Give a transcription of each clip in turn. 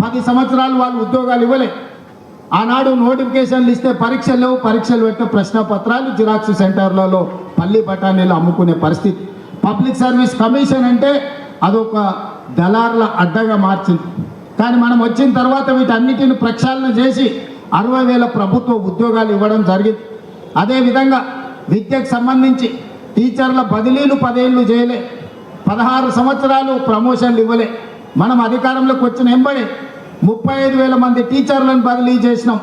10 సంవత్సరాలు వాళ్ళు ఉద్యోగాలు ఇవ్వలే. ఆనాడు నోటిఫికేషన్లు ఇస్తే పరీక్షలు లేవు, పరీక్షలు పెట్టే ప్రశ్నపత్రాలు జిరాక్స్ సెంటర్లలో పల్లి బఠానీలు అమ్ముకునే పరిస్థితి. పబ్లిక్ సర్వీస్ కమిషన్ అంటే అదొక దళారుల అడ్డగా మార్చింది. కానీ మనం వచ్చిన తర్వాత వీటన్నిటిని ప్రక్షాళన చేసి 60,000 ప్రభుత్వ ఉద్యోగాలు ఇవ్వడం జరిగింది. అదేవిధంగా విద్యకు సంబంధించి టీచర్ల బదిలీలు 10 ఏళ్ళు చేయలే, 16 సంవత్సరాలు ప్రమోషన్లు ఇవ్వలే. మనం అధికారంలోకి వచ్చిన ఎంబడి 35,000 మంది టీచర్లను బదిలీ చేసినాం,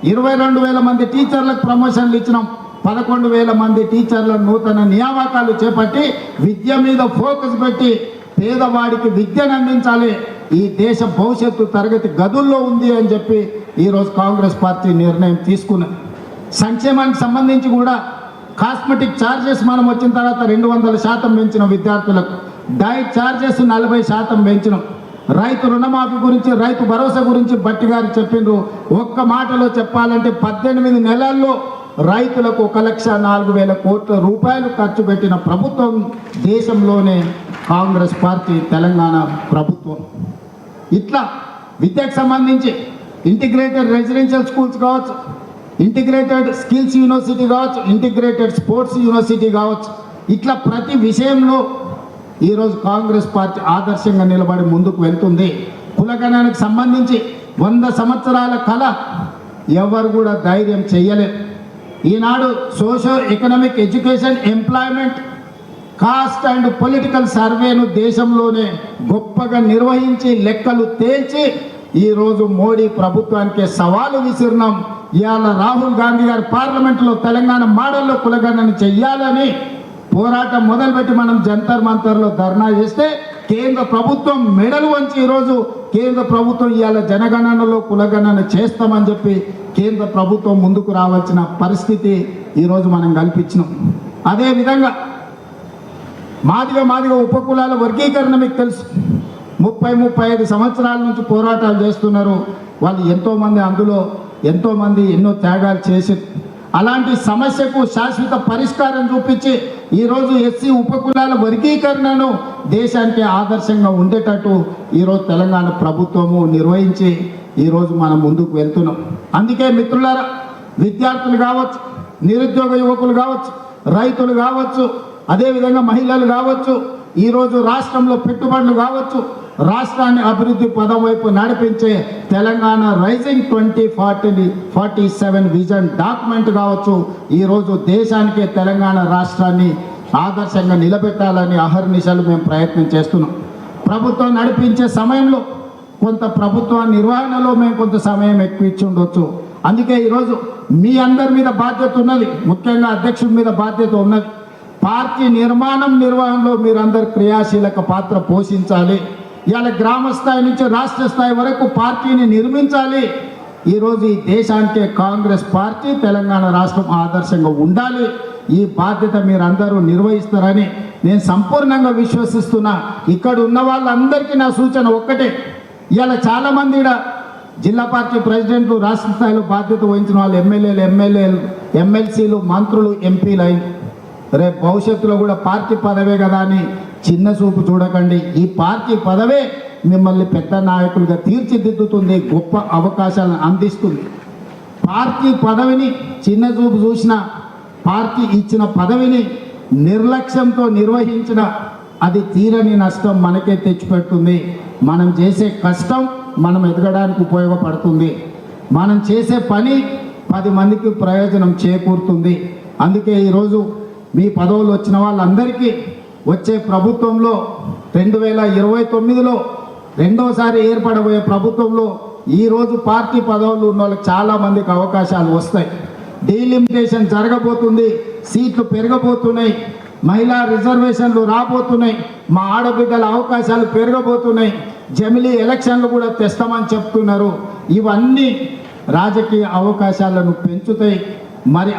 22,000 మంది టీచర్లకు ప్రమోషన్లు ఇచ్చినాం, 11,000 మంది టీచర్లను నూతన నియామకాలు చేపట్టి విద్య మీద ఫోకస్ పెట్టి పేదవాడికి విద్యను అందించాలి, ఈ దేశ భవిష్యత్తు తరగతి గదుల్లో ఉంది అని చెప్పి ఈరోజు కాంగ్రెస్ పార్టీ నిర్ణయం తీసుకున్నది. సంక్షేమానికి సంబంధించి కూడా కాస్మెటిక్ ఛార్జెస్ మనం వచ్చిన తర్వాత 200% పెంచిన విద్యార్థులకు, డైట్ ఛార్జెస్ 40% పెంచినాం. రైతు రుణమాఫీ గురించి, రైతు భరోసా గురించి బట్టి గారు చెప్పిండ్రు. ఒక్క మాటలో చెప్పాలంటే 18 నెలల్లో రైతులకు 1,04,000 కోట్ల రూపాయలు ఖర్చు పెట్టిన ప్రభుత్వం దేశంలోనే కాంగ్రెస్ పార్టీ, తెలంగాణ ప్రభుత్వం. ఇట్లా విద్యకు సంబంధించి ఇంటిగ్రేటెడ్ రెసిడెన్షియల్ స్కూల్స్ కావచ్చు, ఇంటిగ్రేటెడ్ స్కిల్స్ యూనివర్సిటీ కావచ్చు, ఇంటిగ్రేటెడ్ స్పోర్ట్స్ యూనివర్సిటీ కావచ్చు, ఇట్లా ప్రతి విషయంలో ఈరోజు కాంగ్రెస్ పార్టీ ఆదర్శంగా నిలబడి ముందుకు వెళ్తుంది. కులగణానికి సంబంధించి 100 సంవత్సరాల కళ ఎవరు కూడా ధైర్యం చేయలేదు. ఈనాడు socio economic education, employment, caste and political సర్వేను దేశంలోనే గొప్పగా నిర్వహించి లెక్కలు తేల్చి ఈరోజు మోడీ ప్రభుత్వానికి సవాలు విసిరినాం. ఇవాళ రాహుల్ గాంధీ గారు పార్లమెంట్లో తెలంగాణ మోడల్లో కులగణన చెయ్యాలని పోరాటం మొదలుపెట్టి మనం జంతర్ మంతర్లో ధర్నా చేస్తే కేంద్ర ప్రభుత్వం మెడలు వంచి ఈరోజు కేంద్ర ప్రభుత్వం ఇవాళ జనగణనలో కులగణన చేస్తామని చెప్పి కేంద్ర ప్రభుత్వం ముందుకు రావాల్సిన పరిస్థితి ఈరోజు మనం కల్పించినాం. అదేవిధంగా మాదిగ ఉపకులాల వర్గీకరణ మీకు తెలుసు. 30-35 సంవత్సరాల నుంచి పోరాటాలు చేస్తున్నారు వాళ్ళు. ఎంతోమంది అందులో ఎంతోమంది ఎన్నో త్యాగాలు చేసి అలాంటి సమస్యకు శాశ్వత పరిష్కారం చూపించి ఈరోజు ఎస్సీ ఉపకులాల వర్గీకరణను దేశానికి ఆదర్శంగా ఉండేటట్టు ఈరోజు తెలంగాణ ప్రభుత్వము నిర్వహించి ఈరోజు మనం ముందుకు వెళ్తున్నాం. అందుకే మిత్రులారా, విద్యార్థులు కావచ్చు, నిరుద్యోగ యువకులు కావచ్చు, రైతులు కావచ్చు, అదేవిధంగా మహిళలు కావచ్చు, ఈరోజు రాష్ట్రంలో పెట్టుబడులు కావచ్చు, రాష్ట్రాన్ని అభివృద్ధి పదం వైపు నడిపించే తెలంగాణ రైజింగ్ 2047 విజన్ డాక్యుమెంట్ కావచ్చు, ఈరోజు దేశానికే తెలంగాణ రాష్ట్రాన్ని ఆదర్శంగా నిలబెట్టాలని అహర్నిశలు మేము ప్రయత్నం చేస్తున్నాం. ప్రభుత్వం నడిపించే సమయంలో కొంత ప్రభుత్వ నిర్వహణలో మేము కొంత సమయం ఎక్కువ ఇచ్చి ఉండొచ్చు. అందుకే ఈరోజు మీ అందరి మీద బాధ్యత ఉన్నది, ముఖ్యంగా అధ్యక్షుడి మీద బాధ్యత ఉన్నది. పార్టీ నిర్వహణలో మీరందరూ క్రియాశీలక పాత్ర పోషించాలి. ఇవాళ గ్రామ స్థాయి నుంచి రాష్ట్ర స్థాయి వరకు పార్టీని నిర్మించాలి. ఈరోజు ఈ దేశానికే కాంగ్రెస్ పార్టీ, తెలంగాణ రాష్ట్రం ఆదర్శంగా ఉండాలి. ఈ బాధ్యత మీరందరూ నిర్వహిస్తారని నేను సంపూర్ణంగా విశ్వసిస్తున్నా. ఇక్కడ ఉన్న వాళ్ళందరికీ నా సూచన ఒక్కటే, ఇవాళ చాలామంది జిల్లా పార్టీ ప్రెసిడెంట్లు, రాష్ట్ర స్థాయిలో బాధ్యత వహించిన వాళ్ళు ఎమ్మెల్యేలు, ఎమ్మెల్సీలు, మంత్రులు, ఎంపీలు అయిన రేపు భవిష్యత్తులో కూడా పార్టీ పదవే కదా అని చిన్న చూపు చూడకండి. ఈ పార్టీ పదవే మిమ్మల్ని పెద్ద నాయకులుగా తీర్చిదిద్దుతుంది, గొప్ప అవకాశాలను అందిస్తుంది. పార్టీ పదవిని చిన్న చూపు చూసిన, పార్టీ ఇచ్చిన పదవిని నిర్లక్ష్యంతో నిర్వహించిన అది తీరని నష్టం మనకే తెచ్చిపెడుతుంది. మనం చేసే కష్టం మనం ఎదగడానికి ఉపయోగపడుతుంది. మనం చేసే పని 10 మందికి ప్రయోజనం చేకూరుతుంది. అందుకే ఈరోజు మీ పదవులు వచ్చిన వాళ్ళందరికీ వచ్చే ప్రభుత్వంలో 2029లో రెండోసారి ఏర్పడబోయే ప్రభుత్వంలో ఈరోజు పార్టీ పదవులు ఉన్న వాళ్ళకి చాలామందికి అవకాశాలు వస్తాయి. డీలిమిటేషన్ జరగబోతుంది, సీట్లు పెరగబోతున్నాయి, మహిళా రిజర్వేషన్లు రాబోతున్నాయి, మా ఆడబిడ్డల అవకాశాలు పెరగబోతున్నాయి, జమిలీ ఎలక్షన్లు కూడా తెస్తామని చెప్తున్నారు. ఇవన్నీ రాజకీయ అవకాశాలను పెంచుతాయి. మరి